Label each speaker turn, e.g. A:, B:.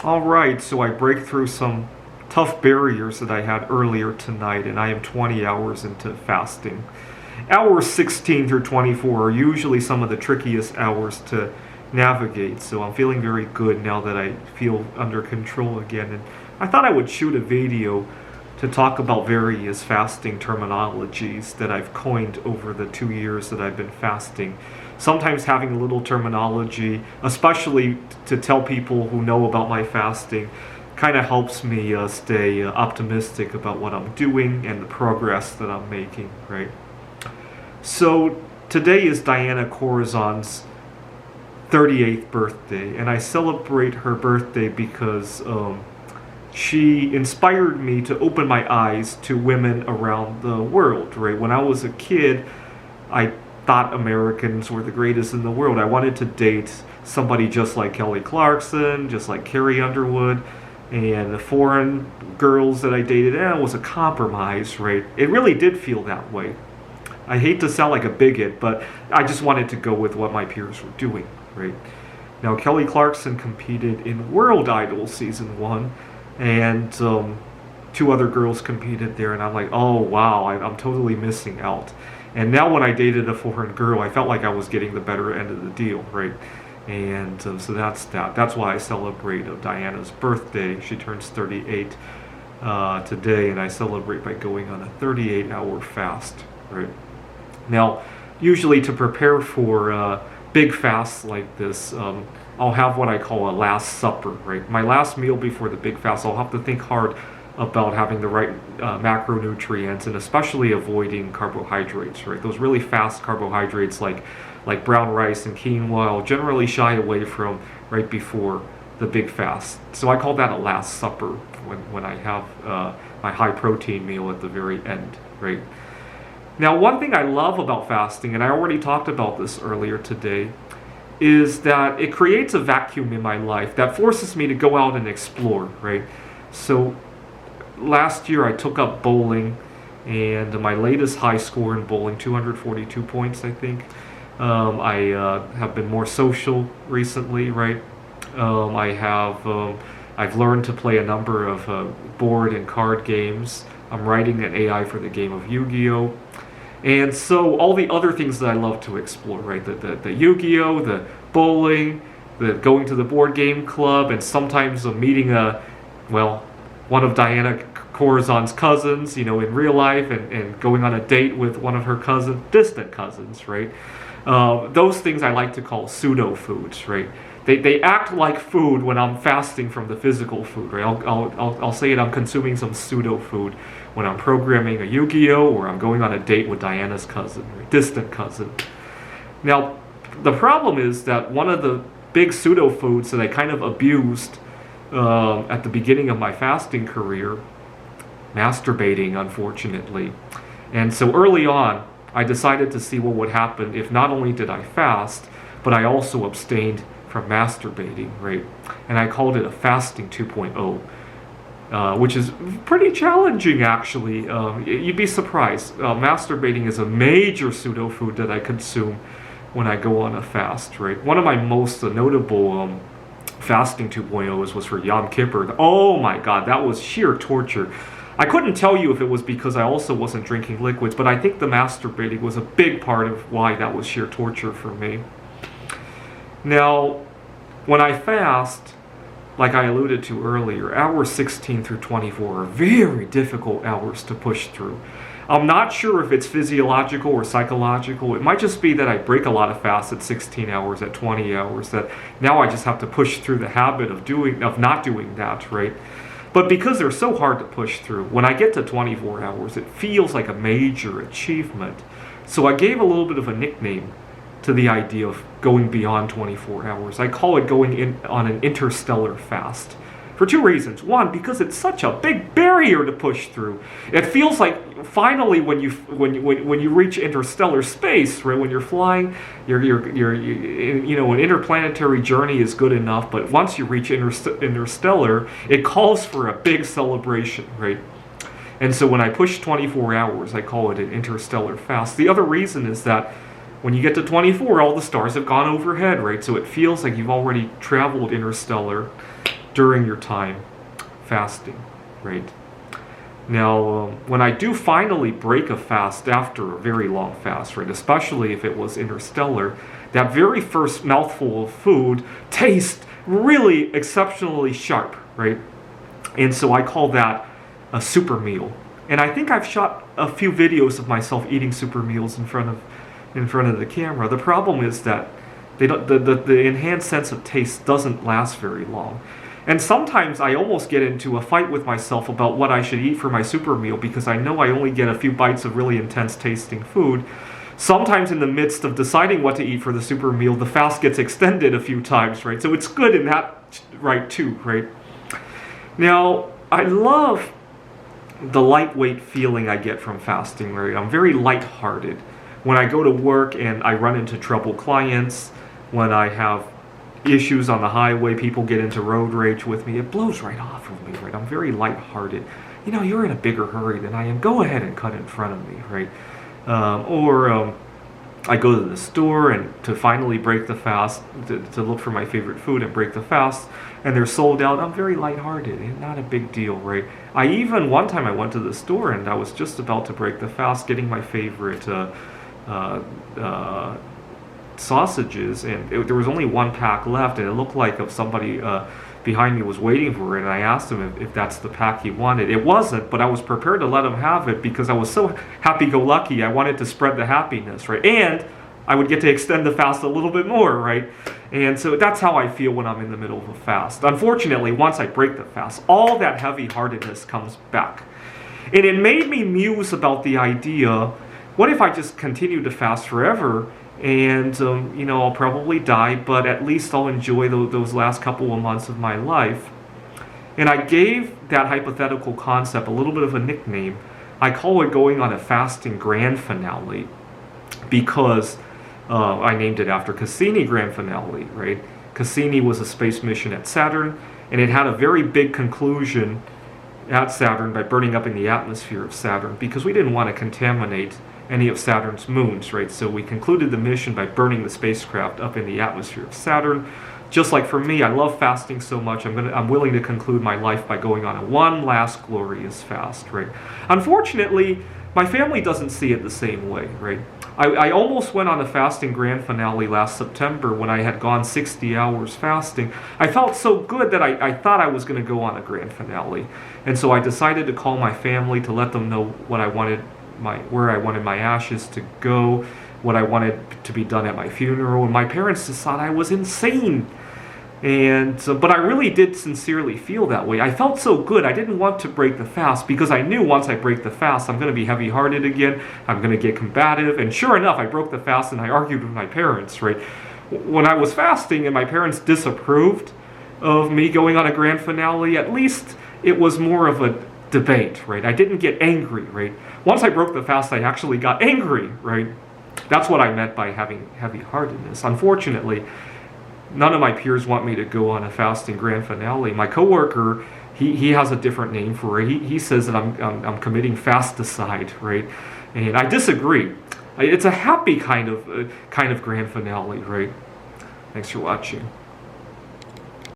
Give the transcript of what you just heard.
A: All right, so I break through some tough barriers that I had earlier tonight, and I am 20 hours into fasting. Hours 16 through 24 are usually some of the trickiest hours to navigate, so I'm feeling very good now that I feel under control again. And I thought I would shoot a video to talk about various fasting terminologies that I've coined over the 2 years that I've been fasting. Sometimes having a little terminology, especially to tell people who know about my fasting, kind of helps me stay optimistic about what I'm doing and the progress that I'm making, right? So today is Diana Corazon's 38th birthday, and I celebrate her birthday because she inspired me to open my eyes to women around the world, right? When I was a kid, I thought Americans were the greatest in the world. I wanted to date somebody just like Kelly Clarkson, just like Carrie Underwood, and the foreign girls that I dated, it was a compromise, right? It really did feel that way. I hate to sound like a bigot, but I just wanted to go with what my peers were doing, right? Now, Kelly Clarkson competed in World Idol Season 1, and two other girls competed there, and I'm like, oh wow, I'm totally missing out. And now when I dated a foreign girl, I felt like I was getting the better end of the deal, right? And so that's that. That's why I celebrate Diana's birthday. She turns 38 today, and I celebrate by going on a 38-hour fast, right? Now, usually to prepare for big fasts like this, I'll have what I call a last supper, right? My last meal before the big fast, I'll have to think hard about having the right macronutrients and especially avoiding carbohydrates, right? Those really fast carbohydrates like brown rice and quinoa, I'll generally shy away from right before the big fast. So I call that a last supper when I have my high protein meal at the very end, right? Now, one thing I love about fasting, and I already talked about this earlier today, is that it creates a vacuum in my life that forces me to go out and explore, right? So last year I took up bowling, and my latest high score in bowling, 242 points, I think. I have been more social recently, right? I've learned to play a number of board and card games. I'm writing an AI for the game of Yu-Gi-Oh! And so all the other things that I love to explore, right? The Yu-Gi-Oh!, the bowling, the going to the board game club, and sometimes meeting one of Diana Corazon's cousins, in real life, and going on a date with one of her distant cousins, right? Those things I like to call pseudo foods, right? They act like food when I'm fasting from the physical food, right? I'll say it, I'm consuming some pseudo food when I'm programming a Yu-Gi-Oh! Or I'm going on a date with Diana's cousin, or distant cousin. Now, the problem is that one of the big pseudo foods that I kind of abused at the beginning of my fasting career, masturbating, unfortunately. And so early on, I decided to see what would happen if not only did I fast, but I also abstained from masturbating, right? And I called it a fasting 2.0, which is pretty challenging, actually. You'd be surprised. Masturbating is a major pseudo food that I consume when I go on a fast, right? One of my most notable fasting 2.0s was for Yom Kippur. Oh my God, that was sheer torture. I couldn't tell you if it was because I also wasn't drinking liquids, but I think the masturbating was a big part of why that was sheer torture for me. Now, when I fast, like I alluded to earlier, hours 16 through 24 are very difficult hours to push through. I'm not sure if it's physiological or psychological. It might just be that I break a lot of fasts at 16 hours, at 20 hours, that now I just have to push through the habit of not doing that, right? But because they're so hard to push through, when I get to 24 hours, it feels like a major achievement. So I gave a little bit of a nickname to the idea of going beyond 24 hours. I call it going in on an interstellar fast. For two reasons. One, because it's such a big barrier to push through. It feels like finally when you reach interstellar space, right? When you're flying, an interplanetary journey is good enough, but once you reach interstellar, it calls for a big celebration, right? And so when I push 24 hours, I call it an interstellar fast. The other reason is that when you get to 24, all the stars have gone overhead, right? So it feels like you've already traveled interstellar. during your time fasting, right? Now, when I do finally break a fast after a very long fast, right, especially if it was interstellar, that very first mouthful of food tastes really exceptionally sharp, right? And so I call that a super meal. And I think I've shot a few videos of myself eating super meals in front of the camera. The problem is that the enhanced sense of taste doesn't last very long. And sometimes I almost get into a fight with myself about what I should eat for my super meal because I know I only get a few bites of really intense tasting food. Sometimes in the midst of deciding what to eat for the super meal, the fast gets extended a few times, right? So it's good in that right too, right? Now, I love the lightweight feeling I get from fasting, right? I'm very lighthearted. When I go to work and I run into troubled clients, when I have issues on the highway, people get into road rage with me, it blows right off of me, right? I'm very lighthearted. You know, you're in a bigger hurry than I am. Go ahead and cut in front of me, right? I go to the store and to finally break the fast, to look for my favorite food and break the fast, and they're sold out. I'm very lighthearted. It's not a big deal, right? One time I went to the store and I was just about to break the fast, getting my favorite sausages, and there was only one pack left, and it looked like somebody behind me was waiting for it, and I asked him if that's the pack he wanted. It wasn't, but I was prepared to let him have it because I was so happy-go-lucky. I wanted to spread the happiness, right? And I would get to extend the fast a little bit more, right? And so that's how I feel when I'm in the middle of a fast. Unfortunately, once I break the fast, all that heavy-heartedness comes back. And it made me muse about the idea, what if I just continue to fast forever? And, I'll probably die, but at least I'll enjoy those last couple of months of my life. And I gave that hypothetical concept a little bit of a nickname. I call it going on a fasting grand finale because I named it after Cassini grand finale, right? Cassini was a space mission at Saturn, and it had a very big conclusion at Saturn by burning up in the atmosphere of Saturn because we didn't want to contaminate any of Saturn's moons, right? So we concluded the mission by burning the spacecraft up in the atmosphere of Saturn. Just like for me, I love fasting so much, I'm willing to conclude my life by going on a one last glorious fast, right? Unfortunately, my family doesn't see it the same way, right? I almost went on a fasting grand finale last September when I had gone 60 hours fasting. I felt so good that I thought I was going to go on a grand finale. And so I decided to call my family to let them know what I wanted, where I wanted my ashes to go, what I wanted to be done at my funeral, and my parents just thought I was insane. But I really did sincerely feel that way. I felt so good. I didn't want to break the fast because I knew once I break the fast, I'm going to be heavy-hearted again. I'm going to get combative. And sure enough, I broke the fast and I argued with my parents, right? When I was fasting and my parents disapproved of me going on a grand finale, at least it was more of a debate, right? I didn't get angry, right? Once I broke the fast, I actually got angry, right? That's what I meant by having heavy-heartedness. Unfortunately, none of my peers want me to go on a fasting grand finale. My coworker, he has a different name for it. He says that I'm committing fasticide, right? And I disagree. It's a happy kind of grand finale, right? Thanks for watching.